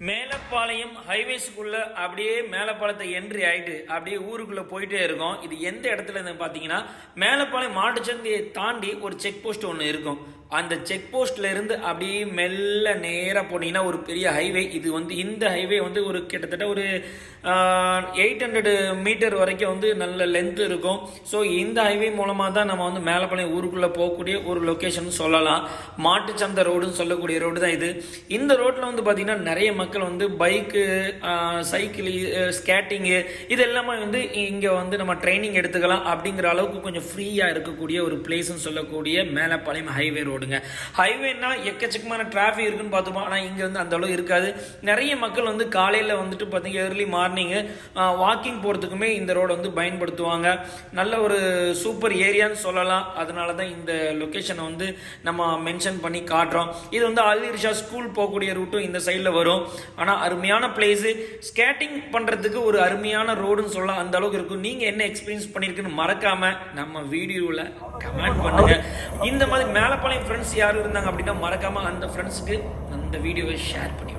மேலப்பாளையம் ஹைவேஸ்க்குள்ள அப்படியே மேலப்பாளையத்தை என்ட்ரி ஆயிட்டு அப்படியே ஊருக்குள்ள போயிட்டே இருக்கும். இது எந்த இடத்துல இருந்து பார்த்தீங்கன்னா மேலப்பாளையம் மாட்டுச்சந்தையை தாண்டி ஒரு செக் போஸ்ட் ஒன்று இருக்கும். அந்த செக் போஸ்ட்ல இருந்து அப்படியே மெல்ல நேராக போனீங்கன்னா ஒரு பெரிய ஹைவே. இது இந்த ஹைவே ஒரு கிட்டத்தட்ட ஒரு 800 மீட்டர் வரைக்கும் நல்ல லென்த் இருக்கும். ஸோ இந்த ஹைவே மூலமாக தான் நம்ம மேலப்பாளையம் ஊருக்குள்ளே போகக்கூடிய ஒரு லொக்கேஷன் சொல்லலாம். மாட்டுச்சந்தை ரோடுன்னு சொல்லக்கூடிய ரோடு தான் இது. இந்த ரோட்டில் பார்த்தீங்கன்னா நிறைய மக்கள் பைக்கு, சைக்கிள், ஸ்கேட்டிங்கு இது எல்லாமே இங்கே நம்ம ட்ரைனிங் எடுத்துக்கலாம். அப்படிங்கிற அளவுக்கு கொஞ்சம் ஃப்ரீயாக இருக்கக்கூடிய ஒரு பிளேஸ்ன்னு சொல்லக்கூடிய மேலப்பாளையம் ஹைவே ரோடுங்க. ஹைவேனா எக்கச்சக்கமான டிராஃபிக் இருக்குன்னு பார்த்துப்போம். ஆனால் இங்கே அந்த அளவு இருக்காது. நிறைய மக்கள் காலையில் பார்த்தீங்கன்னா ஏர்லி மார்னிங் வாக்கிங் போகிறதுக்குமே இந்த ரோடை பயன்படுத்துவாங்க. நல்ல ஒரு சூப்பர் ஏரியான்னு சொல்லலாம். அதனால தான் இந்த லொக்கேஷனை நம்ம மென்ஷன் பண்ணி காட்டுறோம். இது அல் இர்ஷா ஸ்கூல் போகக்கூடிய ரூட்டும் இந்த சைடில் வரும். ஆனால் அருமையான பிளேஸு, ஸ்கேட்டிங் பண்ணுறதுக்கு ஒரு அருமையான ரோடுன்னு சொல்லலாம். அந்த அளவுக்கு இருக்கும். நீங்கள் என்ன எக்ஸ்பீரியன்ஸ் பண்ணியிருக்குன்னு மறக்காமல் நம்ம வீடியோவில் கமெண்ட் பண்ணுங்கள். இந்த மாதிரி மேலப்பாளையம் ஃப்ரெண்ட்ஸ் யாரும் இருந்தாங்க அப்படின்னா மறக்காமல் அந்த ஃப்ரெண்ட்ஸுக்கு அந்த வீடியோவை ஷேர் பண்ணி